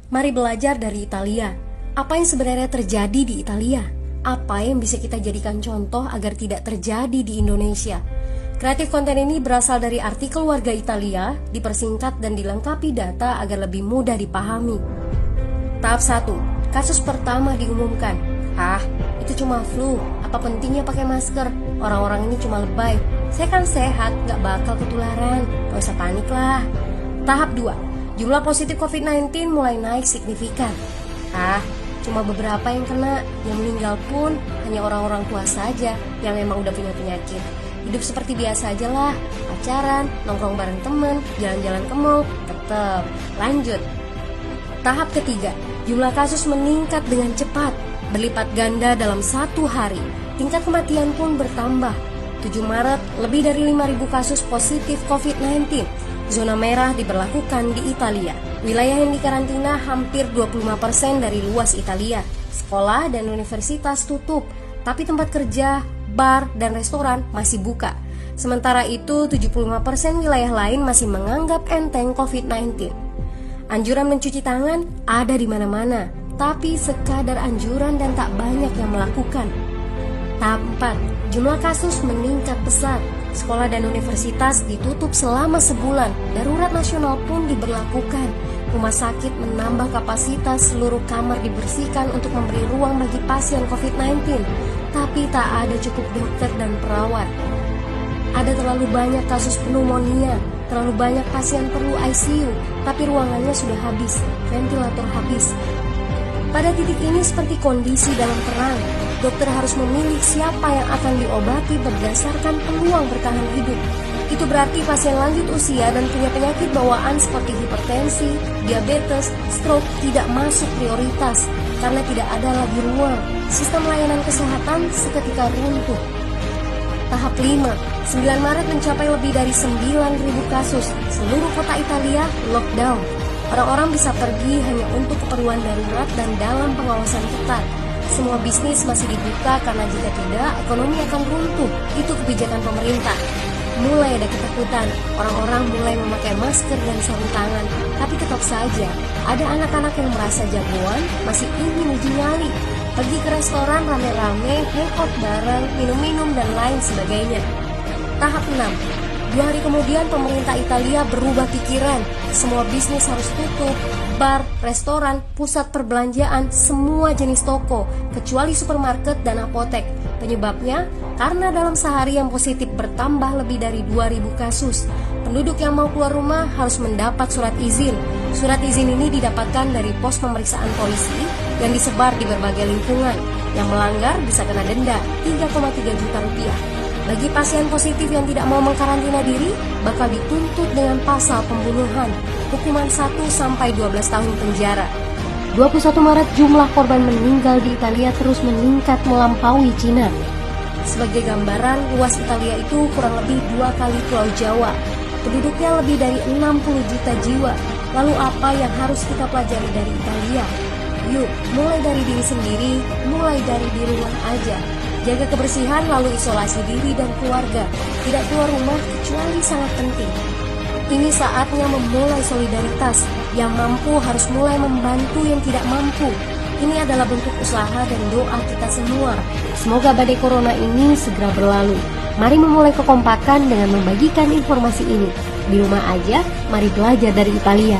Mari belajar dari Italia. Apa yang sebenarnya terjadi di Italia? Apa yang bisa kita jadikan contoh agar tidak terjadi di Indonesia? Kreatif konten ini berasal dari artikel warga Italia, dipersingkat dan dilengkapi data agar lebih mudah dipahami. Tahap 1. Kasus pertama diumumkan. Itu cuma flu. Apa pentingnya pakai masker? Orang-orang ini cuma lebay. Saya kan sehat, gak bakal ketularan. Gak usah panik lah. Tahap 2. Jumlah positif COVID-19 mulai naik signifikan. Cuma beberapa yang kena. Yang meninggal pun hanya orang-orang tua saja yang memang udah punya penyakit. Hidup seperti biasa aja lah. Pacaran, nongkrong bareng temen, jalan-jalan ke mall, tetep lanjut. Tahap ketiga. Jumlah kasus meningkat dengan cepat, berlipat ganda dalam 1 hari. Tingkat kematian pun bertambah. 7 Maret, lebih dari 5.000 kasus positif COVID-19. Zona merah diberlakukan di Italia. Wilayah yang dikarantina hampir 25% dari luas Italia. Sekolah dan universitas tutup, tapi tempat kerja, bar, dan restoran masih buka. Sementara itu, 75% wilayah lain masih menganggap enteng COVID-19. Anjuran mencuci tangan ada di mana-mana, tapi sekadar anjuran dan tak banyak yang melakukan. Tahap 4. Jumlah kasus meningkat pesat. Sekolah dan universitas ditutup selama sebulan. Darurat nasional pun diberlakukan. Rumah sakit menambah kapasitas, seluruh kamar dibersihkan untuk memberi ruang bagi pasien COVID-19. Tapi tak ada cukup dokter dan perawat. Ada terlalu banyak kasus pneumonia, terlalu banyak pasien perlu ICU, tapi ruangannya sudah habis, ventilator habis. Pada titik ini seperti kondisi dalam perang, dokter harus memilih siapa yang akan diobati berdasarkan peluang bertahan hidup. Itu berarti pasien lanjut usia dan punya penyakit bawaan seperti hipertensi, diabetes, stroke tidak masuk prioritas karena tidak ada lagi ruang. Sistem layanan kesehatan seketika runtuh. Tahap 5. 9 Maret mencapai lebih dari 9.000 kasus. Seluruh kota Italia lockdown. Orang-orang bisa pergi hanya untuk keperluan darurat dan dalam pengawasan ketat. Semua bisnis masih dibuka karena jika tidak, ekonomi akan runtuh. Itu kebijakan pemerintah. Mulai ada ketakutan, orang-orang mulai memakai masker dan sarung tangan. Tapi tetap saja, ada anak-anak yang merasa jagoan, masih ingin uji nyali. Pergi ke restoran rame-rame, hangout bareng, minum-minum dan lain sebagainya. Tahap 6. 2 hari kemudian pemerintah Italia berubah pikiran. Semua bisnis harus tutup, bar, restoran, pusat perbelanjaan, semua jenis toko, kecuali supermarket dan apotek. Penyebabnya, karena dalam sehari yang positif bertambah lebih dari 2.000 kasus. Penduduk yang mau keluar rumah harus mendapat surat izin. Surat izin ini didapatkan dari pos pemeriksaan polisi yang disebar di berbagai lingkungan. Yang melanggar bisa kena denda 3,3 juta rupiah. Bagi pasien positif yang tidak mau mengkarantina diri, bakal dituntut dengan pasal pembunuhan, hukuman 1-12 tahun penjara. 21 Maret jumlah korban meninggal di Italia terus meningkat melampaui Cina. Sebagai gambaran, luas Italia itu kurang lebih 2 kali Pulau Jawa. Penduduknya lebih dari 60 juta jiwa. Lalu apa yang harus kita pelajari dari Italia? Yuk, mulai dari diri sendiri, mulai dari di rumah aja. Jaga kebersihan lalu isolasi diri dan keluarga. Tidak keluar rumah kecuali sangat penting. Ini saatnya memulai solidaritas. Yang mampu harus mulai membantu yang tidak mampu. Ini adalah bentuk usaha dan doa kita semua. Semoga badai corona ini segera berlalu. Mari memulai kekompakan dengan membagikan informasi ini. Di rumah aja, mari belajar dari Italia.